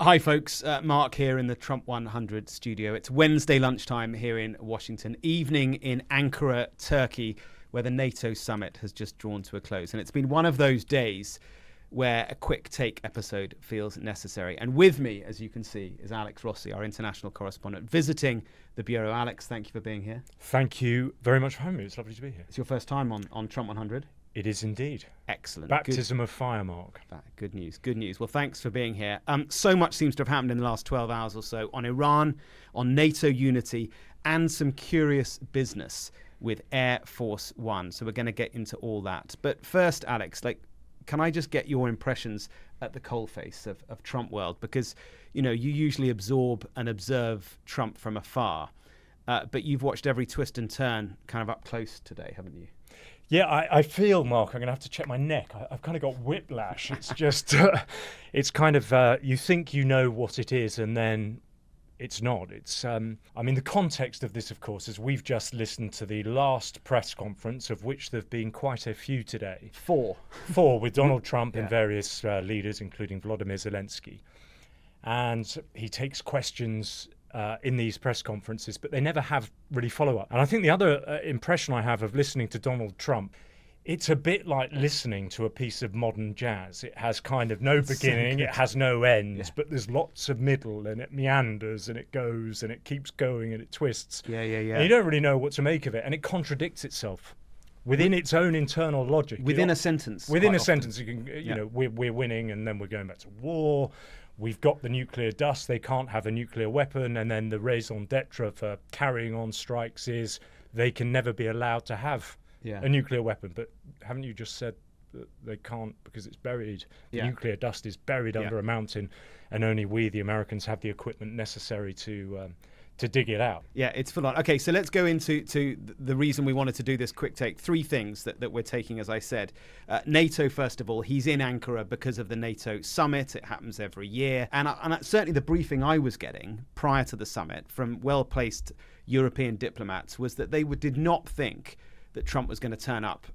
Hi, folks. Mark here in the Trump 100 studio. It's Wednesday lunchtime here in Washington, evening in Ankara, Turkey, where the NATO summit has just drawn to a close. And it's been one of those days where a quick take episode feels necessary. And with me, as you can see, is Alex Rossi, our international correspondent, visiting the Bureau. Alex, thank you for being here. Thank you very much for having me. It's lovely to be here. It's your first time on Trump 100? It is indeed. Excellent. Baptism of fire, Mark. Good news. Good news. Well, thanks for being here. So much seems to have happened in the last 12 hours or so on Iran, on NATO unity, and some curious business with Air Force One. So we're going to get into all that. But first, Alex, can I just get your impressions at the coalface of Trump world? Because, you usually absorb and observe Trump from afar. But you've watched every twist and turn kind of up close today, haven't you? Yeah, I feel, Mark, I'm going to have to check my neck. I've kind of got whiplash. It's just, it's kind of, you think you know what it is and then it's not. It's, the context of this, of course, is we've just listened to the last press conference, of which there have been quite a few today. Four with Donald Trump and various leaders, including Volodymyr Zelenskyy. And he takes questions in these press conferences, but they never have really follow-up. And I think the other impression I have of listening to Donald Trump, it's a bit like listening to a piece of modern jazz. It has kind of no beginning, it has no end, but there's lots of middle, and it meanders, and it goes, and it keeps going, and it twists. Yeah. And you don't really know what to make of it, and it contradicts itself within its own internal logic. Within a sentence. Within a sentence, you can, we're winning, and then we're going back to war. We've got the nuclear dust, they can't have a nuclear weapon, and then the raison d'etre for carrying on strikes is they can never be allowed to have a nuclear weapon. But haven't you just said that they can't because it's buried? The nuclear dust is buried under a mountain, and only we, the Americans, have the equipment necessary to dig it out. Yeah, it's full on. Okay, so let's go into the reason we wanted to do this quick take. Three things that we're taking, as I said. NATO, first of all, he's in Ankara because of the NATO summit. It happens every year. And certainly the briefing I was getting prior to the summit from well-placed European diplomats was that they did not think that Trump was going to turn up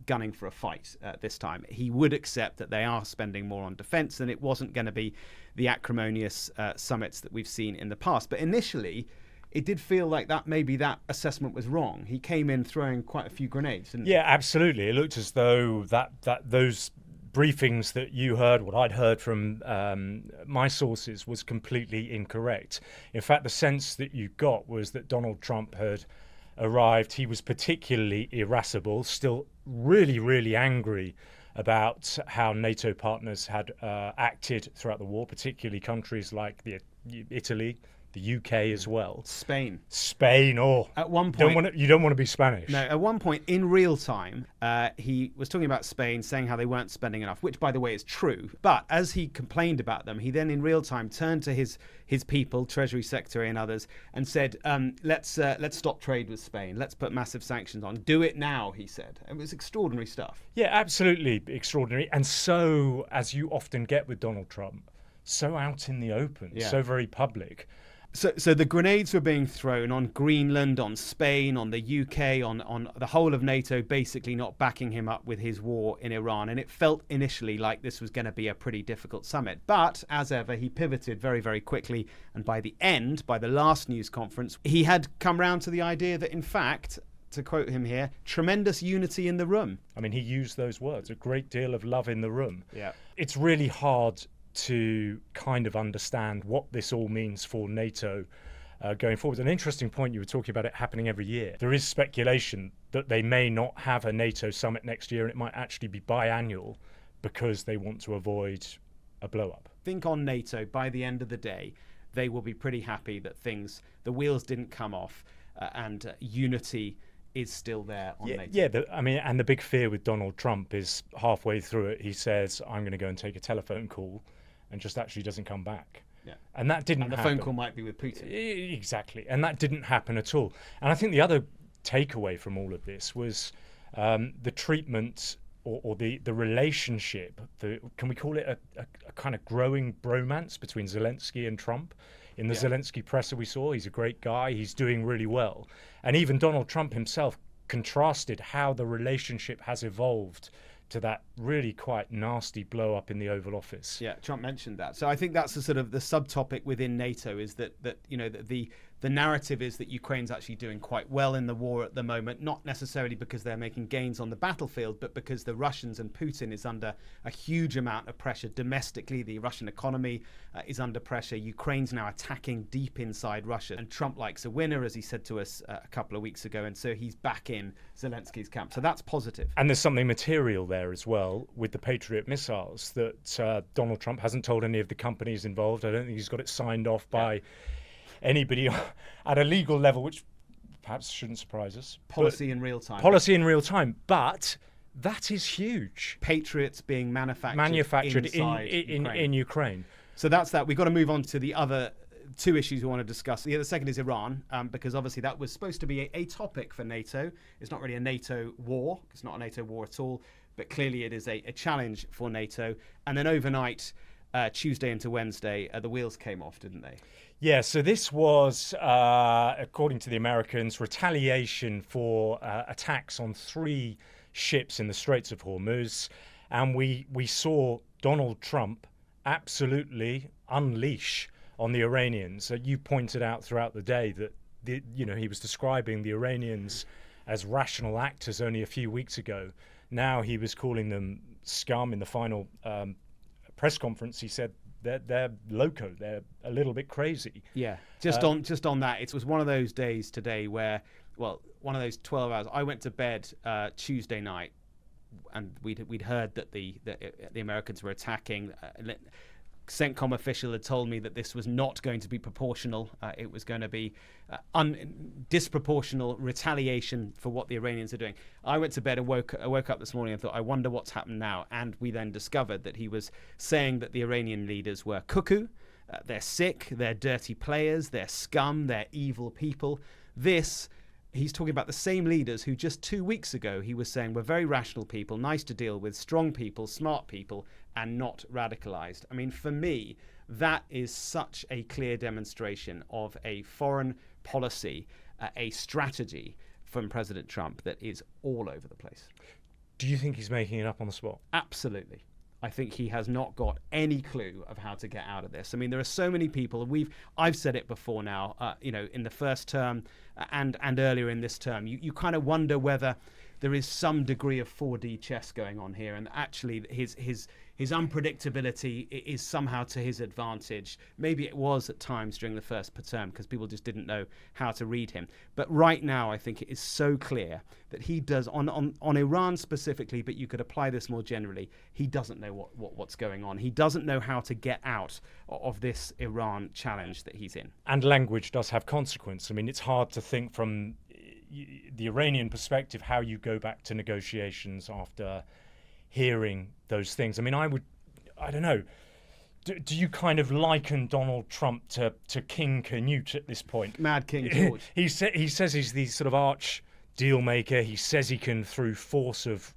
gunning for a fight this time. He would accept that they are spending more on defense, and it wasn't going to be the acrimonious summits that we've seen in the past. But initially, it did feel like that maybe that assessment was wrong. He came in throwing quite a few grenades, didn't he? Yeah, absolutely. It looked as though that those briefings that you heard, what I'd heard from my sources, was completely incorrect. In fact, the sense that you got was that Donald Trump had arrived. He was particularly irascible, still really, really angry about how NATO partners had acted throughout the war, particularly countries like Italy, the UK as well. Spain. At one point, you don't want to be Spanish. No, at one point in real time, he was talking about Spain, saying how they weren't spending enough, which, by the way, is true. But as he complained about them, he then in real time turned to his people, Treasury Secretary and others, and said, let's stop trade with Spain. Let's put massive sanctions on. Do it now, he said. It was extraordinary stuff. Yeah, absolutely extraordinary. And so, as you often get with Donald Trump, so out in the open, so very public. So the grenades were being thrown on Greenland, on Spain, on the UK, on the whole of NATO, basically not backing him up with his war in Iran. And it felt initially like this was going to be a pretty difficult summit. But as ever, he pivoted very, very quickly. And by the last news conference, he had come round to the idea that, in fact, to quote him here, tremendous unity in the room. I mean, he used those words, a great deal of love in the room. Yeah. It's really hard to kind of understand what this all means for NATO going forward. An interesting point, you were talking about it happening every year. There is speculation that they may not have a NATO summit next year, and it might actually be biannual because they want to avoid a blow-up. I think on NATO, by the end of the day, they will be pretty happy that the wheels didn't come off and unity is still there on NATO. Yeah, and the big fear with Donald Trump is halfway through it, he says, I'm going to go and take a telephone call, and just actually doesn't come back. Yeah. And that didn't happen. The phone call might be with Putin. Exactly. And that didn't happen at all. And I think the other takeaway from all of this was the treatment or the relationship, can we call it a kind of growing bromance between Zelenskyy and Trump? In the Zelenskyy presser we saw, he's a great guy, he's doing really well. And even Donald Trump himself contrasted how the relationship has evolved to that really quite nasty blow up in the Oval Office. Yeah, Trump mentioned that. So I think that's the sort of the subtopic within NATO is that the narrative is that Ukraine's actually doing quite well in the war at the moment, not necessarily because they're making gains on the battlefield, but because the Russians and Putin is under a huge amount of pressure domestically. The Russian economy is under pressure. Ukraine's now attacking deep inside Russia. And Trump likes a winner, as he said to us a couple of weeks ago. And so he's back in Zelensky's camp. So that's positive. And there's something material there as well with the Patriot missiles that Donald Trump hasn't told any of the companies involved. I don't think he's got it signed off by anybody at a legal level, which perhaps shouldn't surprise us. Policy in real time. Policy in real time. But that is huge. Patriots being manufactured in Ukraine. So that's that. We've got to move on to the other two issues we want to discuss. The second is Iran, because obviously that was supposed to be a topic for NATO. It's not really a NATO war. It's not a NATO war at all. But clearly it is a challenge for NATO. And then overnight, Tuesday into Wednesday, the wheels came off, didn't they? Yeah, so this was, according to the Americans, retaliation for attacks on 3 ships in the Straits of Hormuz. And we saw Donald Trump absolutely unleash on the Iranians. You pointed out throughout the day that he was describing the Iranians as rational actors only a few weeks ago. Now he was calling them scum. In the final press conference, he said they're loco, they're a little bit crazy. Yeah, just on that, it was one of those days today where, well, one of those 12 hours. I went to bed Tuesday night, and we'd heard that the Americans were attacking. CENTCOM official had told me that this was not going to be proportional. It was going to be disproportional retaliation for what the Iranians are doing. I went to bed and woke up this morning and thought, I wonder what's happened now. And we then discovered that he was saying that the Iranian leaders were cuckoo, they're sick, they're dirty players, they're scum, they're evil people. He's talking about the same leaders who just 2 weeks ago he was saying were very rational people, nice to deal with, strong people, smart people, and not radicalized. I mean, for me, that is such a clear demonstration of a foreign policy, a strategy from President Trump that is all over the place. Do you think he's making it up on the spot? Absolutely. I think he has not got any clue of how to get out of this. I mean, there are so many people. I've said it before now. In the first term and earlier in this term, you kind of wonder whether there is some degree of 4D chess going on here, and actually his unpredictability is somehow to his advantage. Maybe it was at times during the first term because people just didn't know how to read him. But right now, I think it is so clear that he does, on Iran specifically, but you could apply this more generally, he doesn't know what's going on. He doesn't know how to get out of this Iran challenge that he's in. And language does have consequence. I mean, it's hard to think from the Iranian perspective how you go back to negotiations after hearing those things. I mean, I don't know. Do you kind of liken Donald Trump to King Canute at this point? Mad King George. He says he's the sort of arch deal maker. He says he can, through force of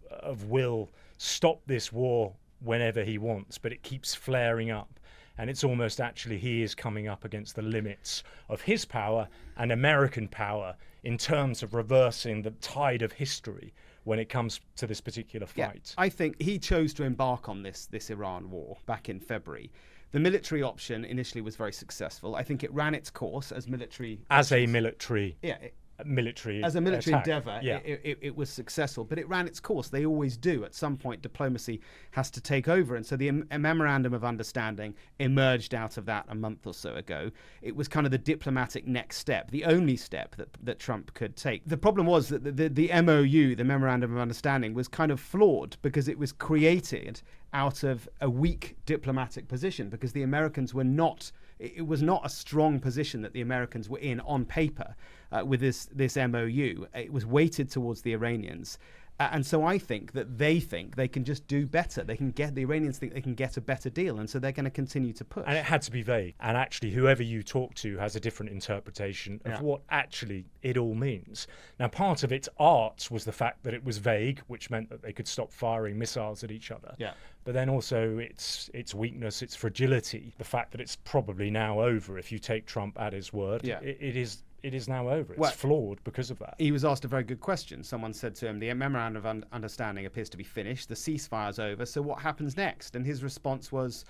will, stop this war whenever he wants, but it keeps flaring up. And it's almost actually he is coming up against the limits of his power and American power in terms of reversing the tide of history when it comes to this particular fight. Yeah, I think he chose to embark on this Iran war back in February. The military option initially was very successful. I think it ran its course as military. As a military. Yeah. Military as a military attack. endeavor, yeah. it was successful, but it ran its course. They always do. At some point, diplomacy has to take over, and so a memorandum of understanding emerged out of that a month or so ago. It was kind of the diplomatic next step, the only step that Trump could take. The problem was that the MOU, the memorandum of understanding, was kind of flawed because it was created out of a weak diplomatic position because the Americans were not. It was not a strong position that the Americans were in on paper with this MOU. It was weighted towards the Iranians. And so I think that they can just do better. The Iranians think they can get a better deal. And so they're going to continue to push. And it had to be vague. And actually, whoever you talk to has a different interpretation of what actually it all means. Now, part of its art was the fact that it was vague, which meant that they could stop firing missiles at each other. Yeah. But then also its weakness, its fragility, the fact that it's probably now over if you take Trump at his word. Yeah. It is it is now over. It's flawed because of that. He was asked a very good question. Someone said to him, the memorandum of understanding appears to be finished. The ceasefire's over. So what happens next? And his response was,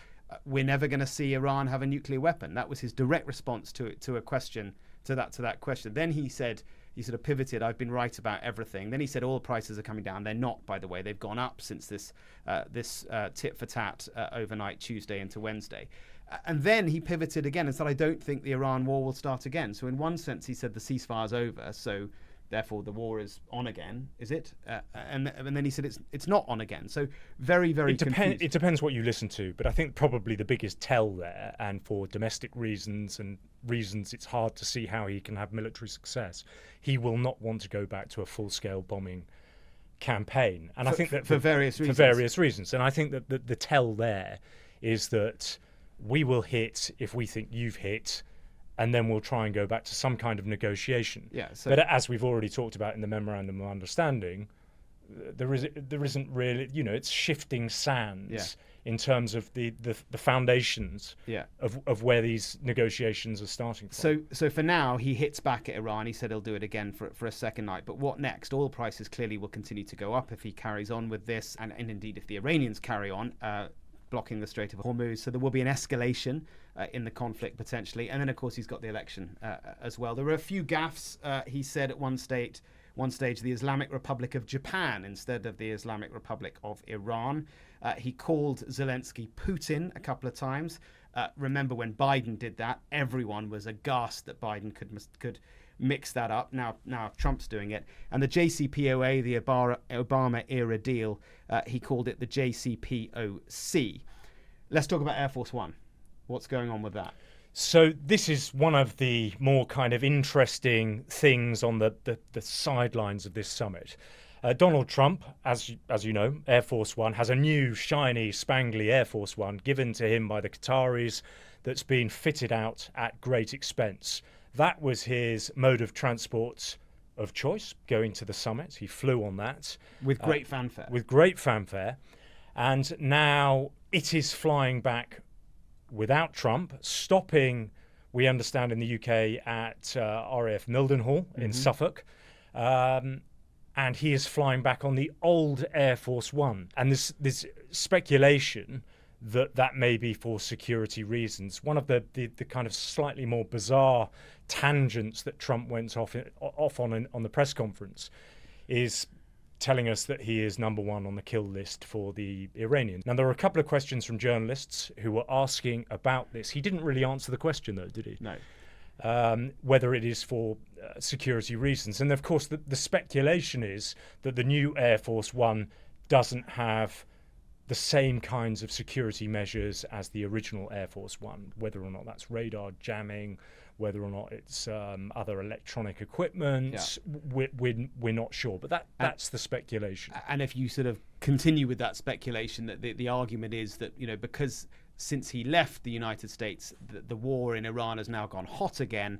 we're never going to see Iran have a nuclear weapon. That was his direct response to a question, to that question. Then he said, he sort of pivoted, I've been right about everything. Then he said oil prices are coming down. They're not, by the way. They've gone up since this tit for tat overnight Tuesday into Wednesday. And then he pivoted again and said, I don't think the Iran war will start again. So in one sense, he said the ceasefire's over. So therefore, the war is on again, is it? And then he said it's not on again. So very, very confused. It depends what you listen to. But I think probably the biggest tell there, and for domestic reasons and reasons it's hard to see how he can have military success, he will not want to go back to a full-scale bombing campaign. And I think that for various reasons. For various reasons. And I think that the tell there is that we will hit if we think you've hit, and then we'll try and go back to some kind of negotiation. Yeah, but as we've already talked about in the memorandum of understanding, there isn't really, it's shifting sands in terms of the foundations of where these negotiations are starting from. So for now, he hits back at Iran. He said he'll do it again for a second night. But what next? Oil prices clearly will continue to go up if he carries on with this, and indeed if the Iranians carry on blocking the Strait of Hormuz. So there will be an escalation in the conflict potentially. And then, of course, he's got the election as well. There were a few gaffes. He said at one stage, the Islamic Republic of Japan instead of the Islamic Republic of Iran. He called Zelenskyy Putin a couple of times. Remember when Biden did that, everyone was aghast that Biden could mix that up. Now Trump's doing it. And the JCPOA, the Obama-era deal, he called it the JCPOC. Let's talk about Air Force One. What's going on with that? So this is one of the more kind of interesting things on the sidelines of this summit. Donald Trump, as you know, Air Force One, has a new shiny, spangly Air Force One given to him by the Qataris that's been fitted out at great expense. That was his mode of transport of choice going to the summit. He flew on that. With great fanfare. With great fanfare. And now it is flying back without Trump, stopping, we understand, in the UK at RAF Mildenhall in Suffolk. And he is flying back on the old Air Force One. And this speculation that may be for security reasons. One of the kind of slightly more bizarre tangents that Trump went off on the press conference is telling us that he is number one on the kill list for the Iranians. Now, there were a couple of questions from journalists who were asking about this. He didn't really answer the question, though, did he? No. Whether it is for security reasons. And, of course, the speculation is that the new Air Force One doesn't have the same kinds of security measures as the original Air Force One, whether or not that's radar jamming, whether or not it's other electronic equipment. Yeah. We're not sure, but that's the speculation. And if you sort of continue with that speculation, that the argument is that, because since he left the United States, the war in Iran has now gone hot again,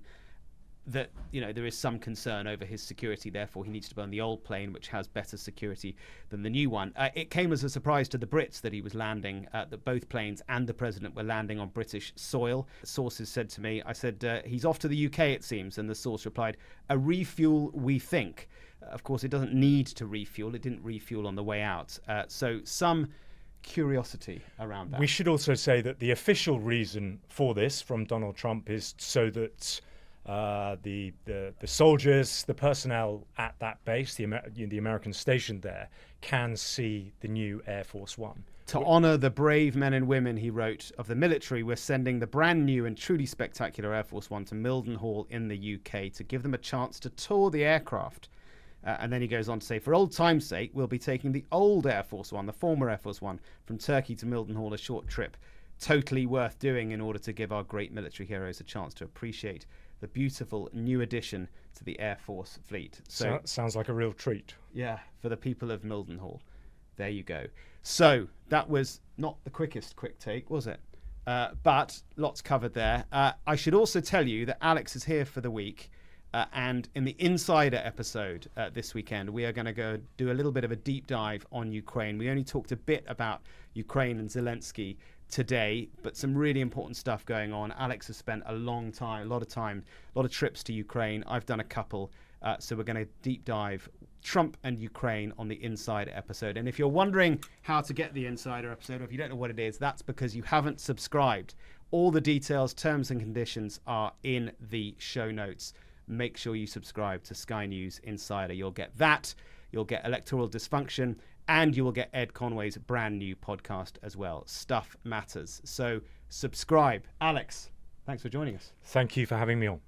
that there is some concern over his security. Therefore, he needs to burn the old plane, which has better security than the new one. It came as a surprise to the Brits that he was landing, that both planes and the president were landing on British soil. Sources said to me, I said, he's off to the UK, it seems. And the source replied, a refuel, we think. Of course, it doesn't need to refuel. It didn't refuel on the way out. So some curiosity around that. We should also say that the official reason for this from Donald Trump is so that the soldiers, the personnel at that base, the American stationed there, can see the new Air Force One. To honour the brave men and women, he wrote, of the military, we're sending the brand new and truly spectacular Air Force One to Mildenhall in the UK to give them a chance to tour the aircraft. And then he goes on to say, for old time's sake, we'll be taking the old Air Force One, the former Air Force One, from Turkey to Mildenhall, a short trip. Totally worth doing in order to give our great military heroes a chance to appreciate the beautiful new addition to the Air Force fleet. So sounds like a real treat. Yeah, for the people of Mildenhall. There you go. So that was not the quickest quick take, was it? But lots covered there. I should also tell you that Alex is here for the week. And in the Insider episode this weekend, we are going to go do a little bit of a deep dive on Ukraine. We only talked a bit about Ukraine and Zelenskyy today, but some really important stuff going on. Alex has spent a lot of trips to Ukraine. I've done a couple. So we're going to deep dive Trump and Ukraine on the Insider episode. And if you're wondering how to get the Insider episode, or if you don't know what it is, that's because you haven't subscribed. All the details, terms and conditions are in the show notes. Make sure you subscribe to Sky News Insider. You'll get that. You'll get Electoral Dysfunction, and you will get Ed Conway's brand new podcast as well. Stuff Matters. So subscribe. Alex, thanks for joining us. Thank you for having me on.